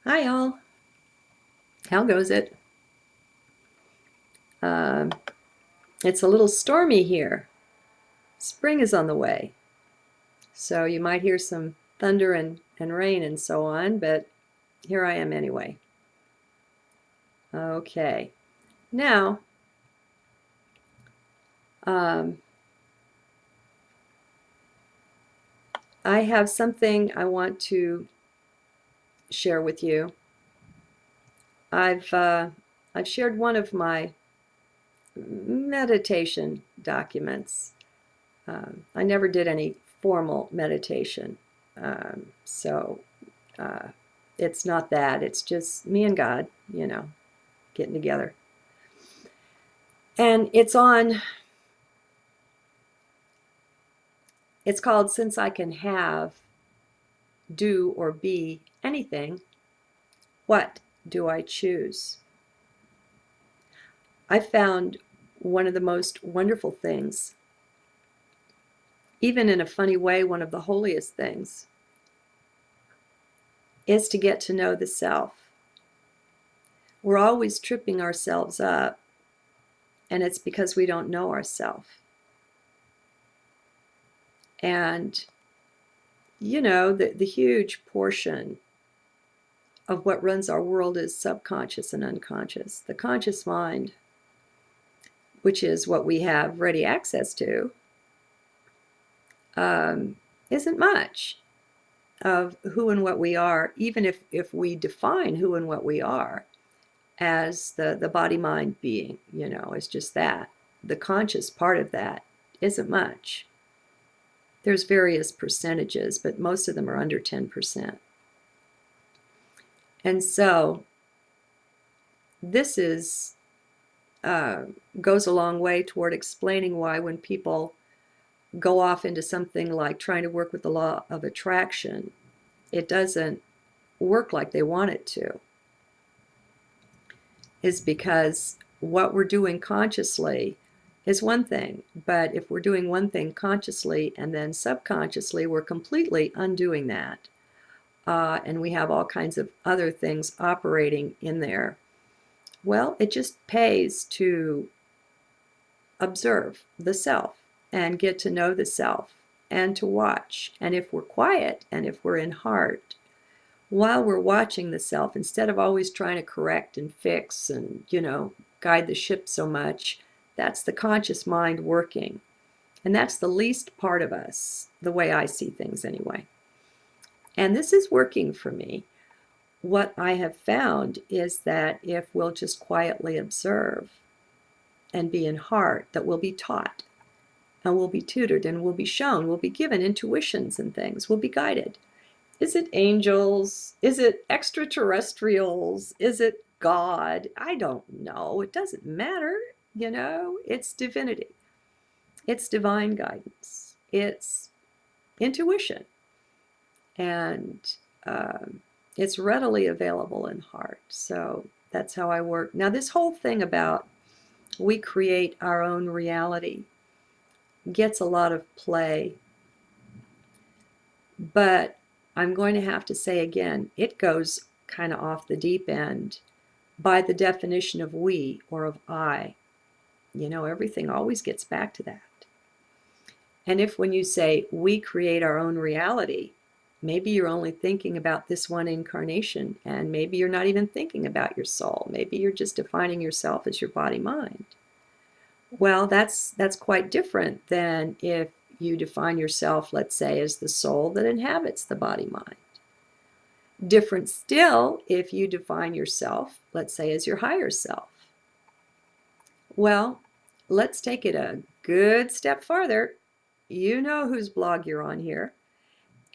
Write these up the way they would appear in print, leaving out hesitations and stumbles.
Hi, all. How goes it? Uh, it's a little stormy here. Spring is on the way. So you might hear some thunder and rain and so on, but here I am anyway. Okay. Now, um, I have something I want to share with you. I've uh, I've shared one of my meditation documents. I never did any formal meditation, so uh, it's not that. It's just me and God, getting together. And it's called Since I Can Have, Do, or Be Anything, What Do I Choose? I found one of the most wonderful things, even in a funny way, one of the holiest things, is to get to know the self. We're always tripping ourselves up, and it's because we don't know ourselves. And, the huge portion of what runs our world is subconscious and unconscious. The conscious mind, which is what we have ready access to, isn't much of who and what we are, even if we define who and what we are as the body mind being, is just that. The conscious part of that isn't much. There's various percentages, but most of them are under 10%. And so this goes a long way toward explaining why when people go off into something like trying to work with the law of attraction, it doesn't work like they want it to, is because what we're doing consciously is one thing, but if we're doing one thing consciously and then subconsciously, we're completely undoing that. And we have all kinds of other things operating in there. Well, it just pays to observe the self and get to know the self and to watch. And if we're quiet and if we're in heart, while we're watching the self, instead of always trying to correct and fix and, guide the ship so much, that's the conscious mind working. And that's the least part of us, the way I see things anyway. And this is working for me. What I have found is that if we'll just quietly observe and be in heart, that we'll be taught and we'll be tutored and we'll be shown, we'll be given intuitions and things, we'll be guided. Is it angels? Is it extraterrestrials? Is it God? I don't know. It doesn't matter. It's divinity. It's divine guidance. It's intuition. And it's readily available in heart. So that's how I work. Now, this whole thing about we create our own reality gets a lot of play. But I'm going to have to say again, it goes kind of off the deep end by the definition of we or of I. Everything always gets back to that. And if when you say we create our own reality, maybe you're only thinking about this one incarnation, and maybe you're not even thinking about your soul. Maybe you're just defining yourself as your body mind. Well, that's quite different than if you define yourself, let's say, as the soul that inhabits the body mind. Different still if you define yourself, let's say, as your higher self. Well, let's take it a good step farther. You know whose blog you're on here.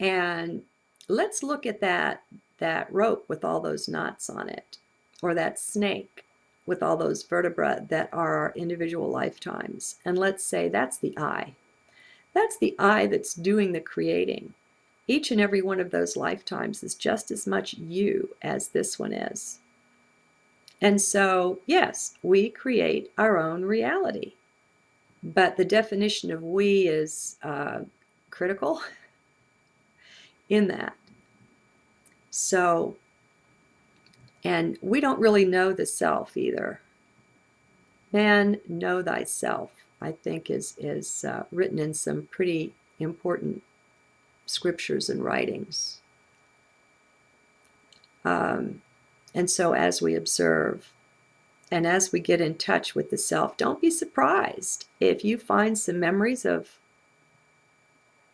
And let's look at that rope with all those knots on it, or that snake with all those vertebrae that are our individual lifetimes. And let's say that's the I. That's the I that's doing the creating. Each and every one of those lifetimes is just as much you as this one is. And so, yes, we create our own reality. But the definition of we is critical in that. So And we don't really know the self either. Man, know thyself, I think is written in some pretty important scriptures and writings. And so as we observe and as we get in touch with the self, don't be surprised if you find some memories of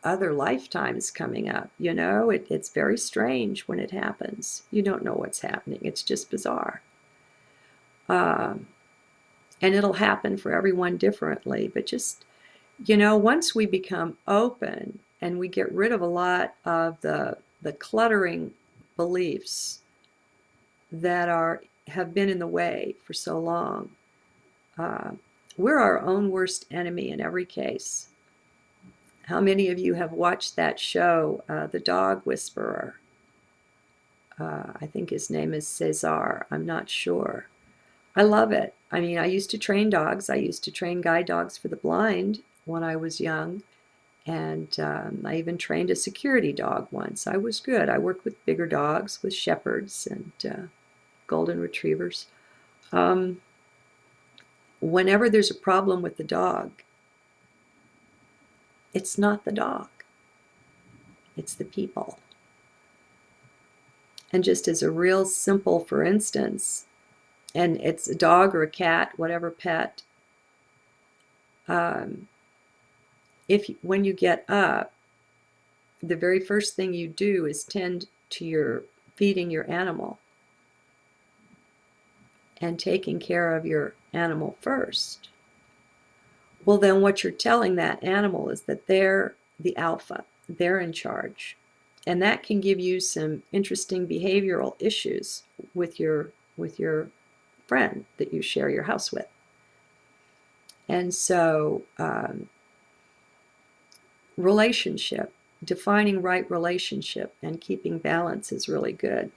other lifetimes coming up. It's very strange when it happens. You don't know what's happening. It's just bizarre. And it'll happen for everyone differently. But just, once we become open and we get rid of a lot of the cluttering beliefs that have been in the way for so long, we're our own worst enemy in every case. How many of you have watched that show, The Dog Whisperer? I think his name is Cesar. I'm not sure. I love it. I mean, I used to train dogs. I used to train guide dogs for the blind when I was young. And I even trained a security dog once. I was good. I worked with bigger dogs, with shepherds and golden retrievers. Whenever there's a problem with the dog, it's not the dog. It's the people. And just as a real simple, for instance, and it's a dog or a cat, whatever pet, when you get up, the very first thing you do is tend to your feeding your animal and taking care of your animal first. Well, then what you're telling that animal is that they're the alpha, they're in charge. And that can give you some interesting behavioral issues with your friend that you share your house with. And so relationship, defining right relationship and keeping balance is really good.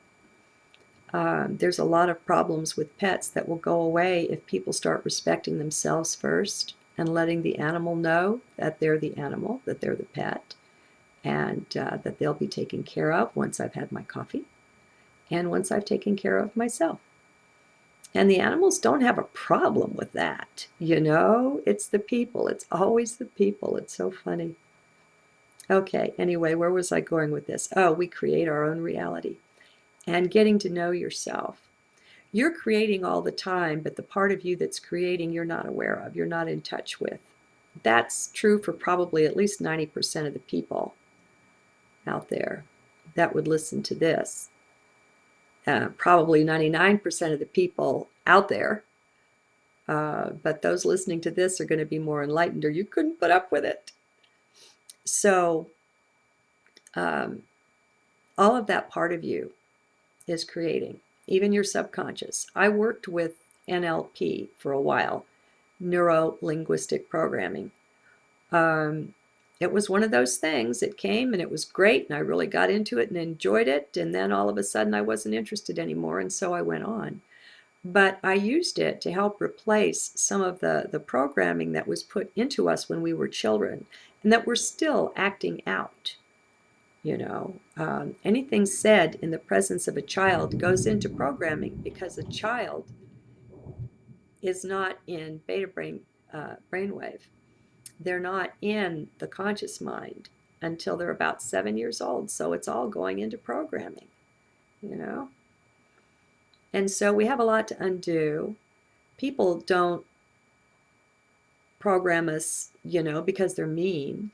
There's a lot of problems with pets that will go away if people start respecting themselves first and letting the animal know that they're the animal, that they're the pet, and that they'll be taken care of once I've had my coffee and once I've taken care of myself. And the animals don't have a problem with that. It's the people. It's always the people. It's so funny. Okay, anyway, where was I going with this? Oh, we create our own reality. And getting to know yourself. You're creating all the time, but the part of you that's creating you're not aware of, you're not in touch with. That's true for probably at least 90% of the people out there that would listen to this. Probably 99% of the people out there, but those listening to this are going to be more enlightened, or you couldn't put up with it. So all of that part of you is creating, even your subconscious. I worked with NLP for a while, neuro-linguistic programming. It was one of those things. It came and it was great, and I really got into it and enjoyed it, and then all of a sudden I wasn't interested anymore, and so I went on. But I used it to help replace some of the programming that was put into us when we were children and that we're still acting out. Anything said in the presence of a child goes into programming because a child is not in beta brainwave. They're not in the conscious mind until they're about 7 years old. So it's all going into programming, And so we have a lot to undo. People don't program us, because they're mean.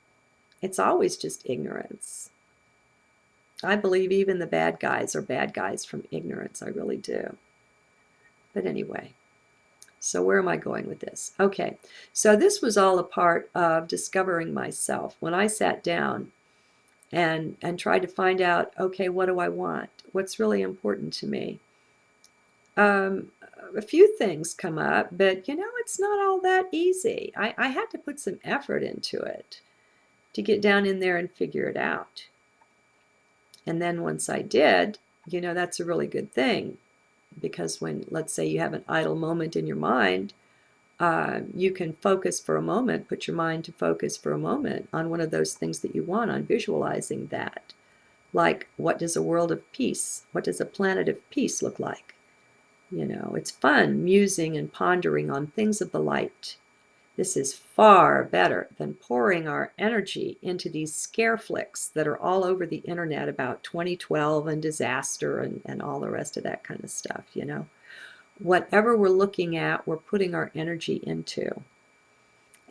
It's always just ignorance. I believe even the bad guys are bad guys from ignorance. I really do. But anyway, so where am I going with this? Okay, so this was all a part of discovering myself. When I sat down and tried to find out, okay, what do I want? What's really important to me? A few things come up, but it's not all that easy. I had to put some effort into it to get down in there and figure it out. And then once I did, that's a really good thing, because when, let's say, you have an idle moment in your mind, you can focus for a moment, put your mind to focus for a moment on one of those things that you want, on visualizing that. Like, what does a world of peace, what does a planet of peace look like? It's fun musing and pondering on things of the light. This is far better than pouring our energy into these scare flicks that are all over the internet about 2012 and disaster and all the rest of that kind of stuff, Whatever we're looking at, we're putting our energy into.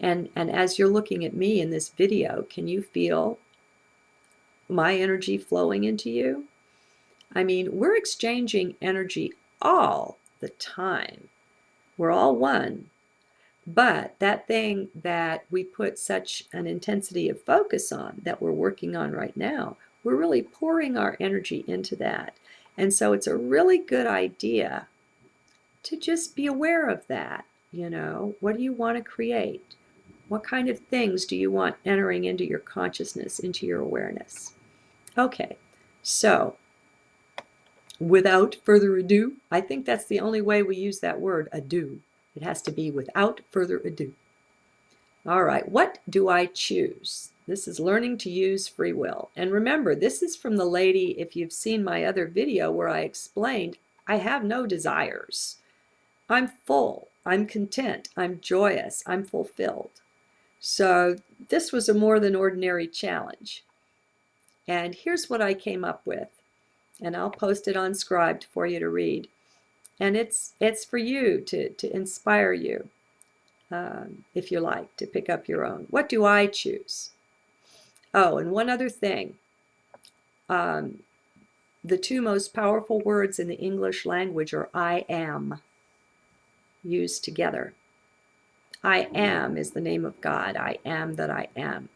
And as you're looking at me in this video, can you feel my energy flowing into you? I mean, we're exchanging energy all the time. We're all one. But that thing that we put such an intensity of focus on, that we're working on right now, we're really pouring our energy into that. And so it's a really good idea to just be aware of that. What do you want to create? What kind of things do you want entering into your consciousness, into your awareness? Okay, so without further ado, I think that's the only way we use that word, ado. It has to be without further ado. All right, what do I choose? This is learning to use free will. And remember, this is from the lady, if you've seen my other video where I explained, I have no desires. I'm full, I'm content, I'm joyous, I'm fulfilled. So this was a more than ordinary challenge. And here's what I came up with. And I'll post it on Scribed for you to read. And it's for you to inspire you, if you like, to pick up your own. What do I choose? Oh, and one other thing. The two most powerful words in the English language are I am, used together. I am is the name of God. I am that I am.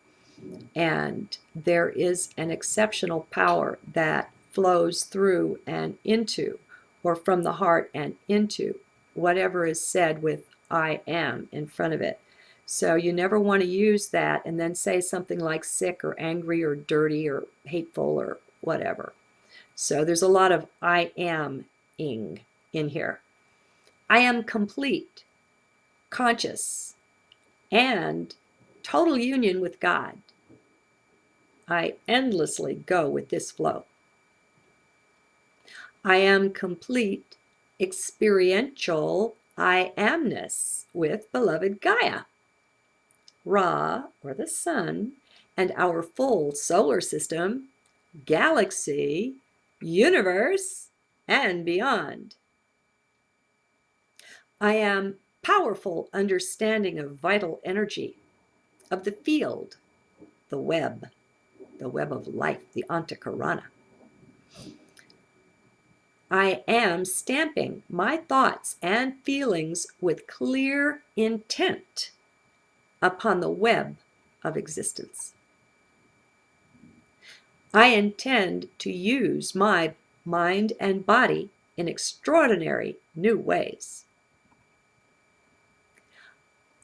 And there is an exceptional power that flows through and into, or from the heart and into, whatever is said with I am in front of it. So you never want to use that and then say something like sick or angry or dirty or hateful or whatever. So there's a lot of I am-ing in here. I am complete, conscious, and total union with God. I endlessly go with this flow. I am complete, experiential I am-ness with beloved Gaia, Ra, or the sun, and our full solar system, galaxy, universe, and beyond. I am powerful understanding of vital energy, of the field, the web of life, the Antakarana. I am stamping my thoughts and feelings with clear intent upon the web of existence. I intend to use my mind and body in extraordinary new ways.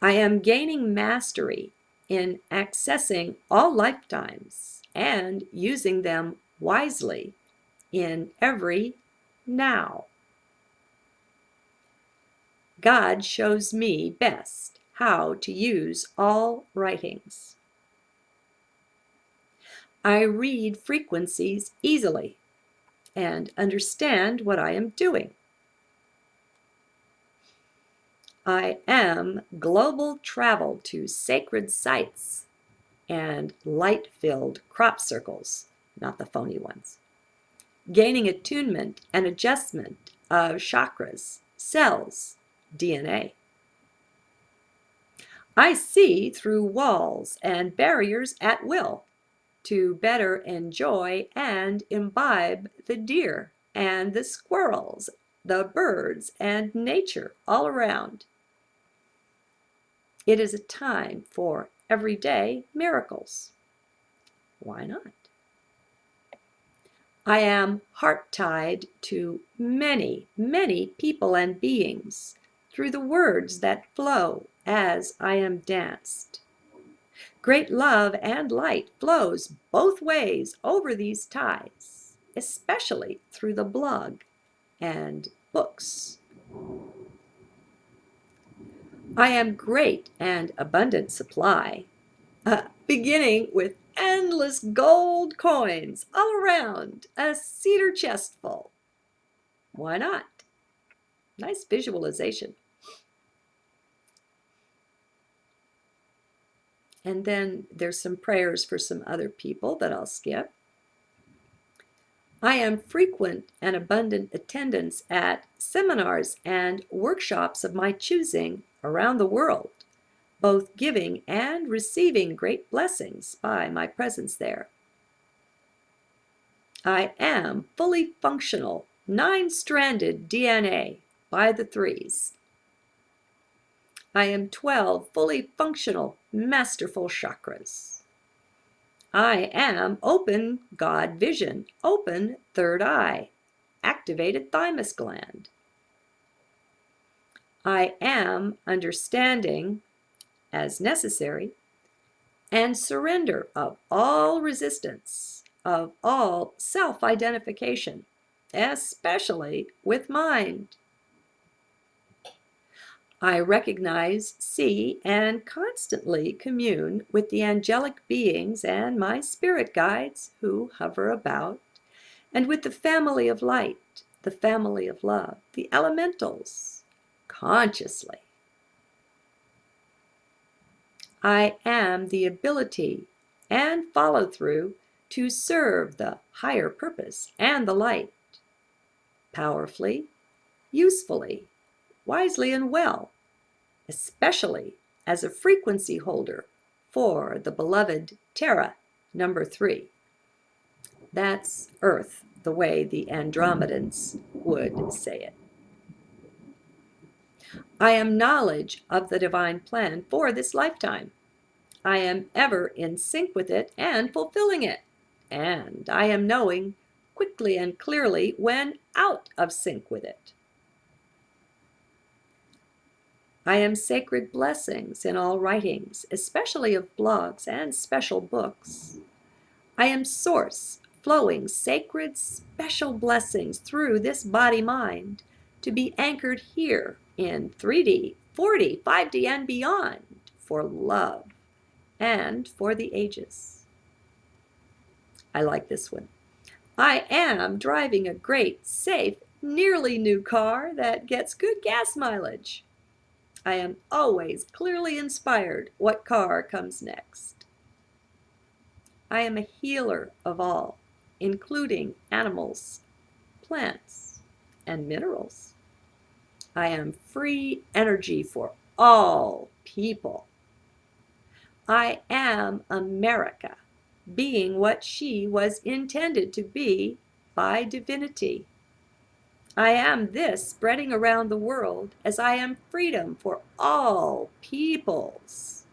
I am gaining mastery in accessing all lifetimes and using them wisely in every now. God shows me best how to use all writings. I read frequencies easily and understand what I am doing. I am global travel to sacred sites and light-filled crop circles, not the phony ones. Gaining attunement and adjustment of chakras, cells, DNA. I see through walls and barriers at will to better enjoy and imbibe the deer and the squirrels, the birds and nature all around. It is a time for everyday miracles. Why not? I am heart-tied to many, many people and beings through the words that flow as I am danced. Great love and light flows both ways over these ties, especially through the blog and books. I am great and abundant supply, beginning with endless gold coins all around, a cedar chest full. Why not? Nice visualization. And then there's some prayers for some other people that I'll skip. I am frequent and abundant attendance at seminars and workshops of my choosing around the world, both giving and receiving great blessings by my presence there. I am fully functional, 9-stranded DNA by the threes. I am 12 fully functional, masterful chakras. I am open God vision, open third eye, activated thymus gland. I am understanding as necessary and surrender of all resistance, of all self-identification, especially with mind. I recognize, see, and constantly commune with the angelic beings and my spirit guides who hover about, and with the family of light, the family of love, the elementals, consciously. I am the ability and follow through to serve the higher purpose and the light, powerfully, usefully, wisely and well, especially as a frequency holder for the beloved Terra, number 3. That's Earth, the way the Andromedans would say it. I am knowledge of the divine plan for this lifetime. I am ever in sync with it and fulfilling it. And I am knowing quickly and clearly when out of sync with it. I am sacred blessings in all writings, especially of blogs and special books. I am source, flowing sacred special blessings through this body-mind to be anchored here in 3D, 4D, 5D, and beyond for love and for the ages. I like this one. I am driving a great, safe, nearly new car that gets good gas mileage. I am always clearly inspired what car comes next. I am a healer of all, including animals, plants, and minerals. I am free energy for all people. I am America, being what she was intended to be by divinity. I am this spreading around the world as I am freedom for all peoples.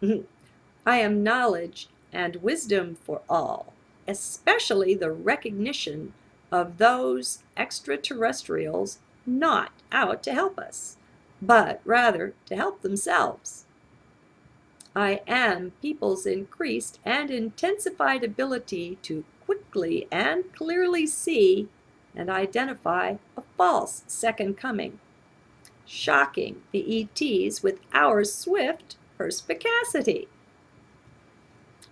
I am knowledge and wisdom for all, especially the recognition of those extraterrestrials not out to help us, but rather to help themselves. I am people's increased and intensified ability to quickly and clearly see and identify a false second coming, shocking the ETs with our swift perspicacity.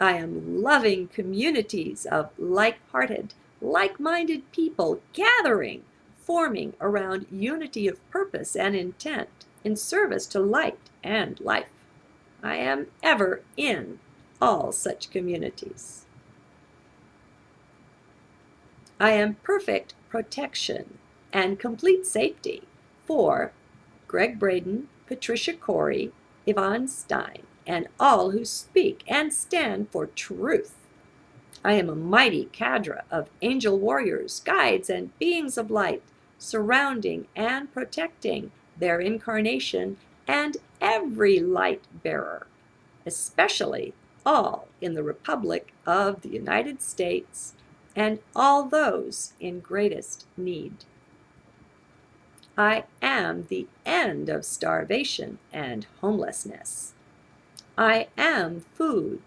I am loving communities of like-hearted, like-minded people gathering, forming around unity of purpose and intent in service to light and life. I am ever in all such communities. I am perfect protection and complete safety for Greg Braden, Patricia Corey, Yvonne Stein, and all who speak and stand for truth. I am a mighty cadre of angel warriors, guides, and beings of light, surrounding and protecting their incarnation and every light bearer, especially all in the Republic of the United States and all those in greatest need. I am the end of starvation and homelessness. I am food,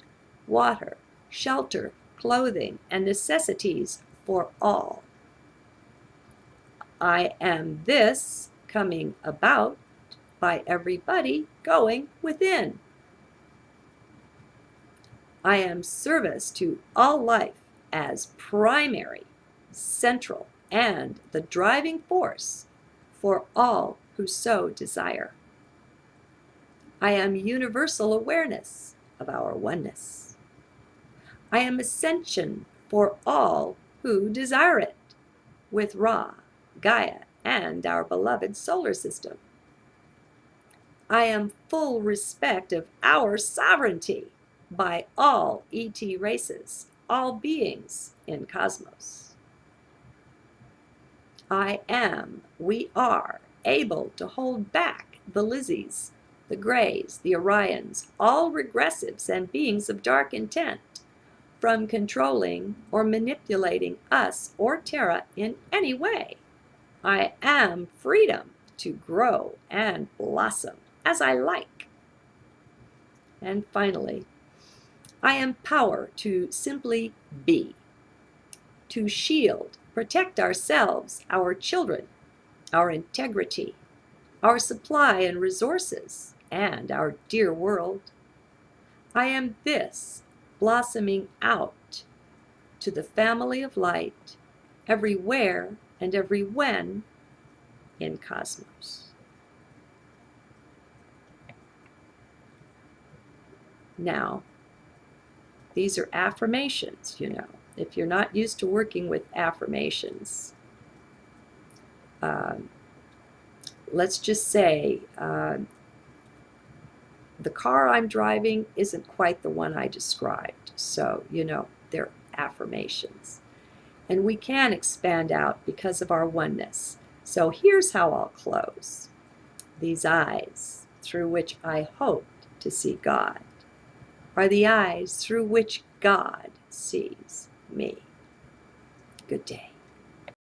water, shelter, clothing, and necessities for all. I am this coming about by everybody going within. I am service to all life as primary, central, and the driving force for all who so desire. I am universal awareness of our oneness. I am ascension for all who desire it, with Ra, Gaia, and our beloved solar system. I am full respect of our sovereignty by all ET races, all beings in cosmos. We are able to hold back the Lizzies, the Greys, the Orions, all regressives and beings of dark intent from controlling or manipulating us or Terra in any way. I am freedom to grow and blossom as I like. And finally, I am power to simply be, to shield, protect ourselves, our children, our integrity, our supply and resources, and our dear world. I am this blossoming out to the family of light, everywhere and every when in cosmos. Now, these are affirmations, you know. If you're not used to working with affirmations, let's just say the car I'm driving isn't quite the one I described. So, you know, they're affirmations. And we can expand out because of our oneness. So here's how I'll close. These eyes through which I hope to see God are the eyes through which God sees me. Good day.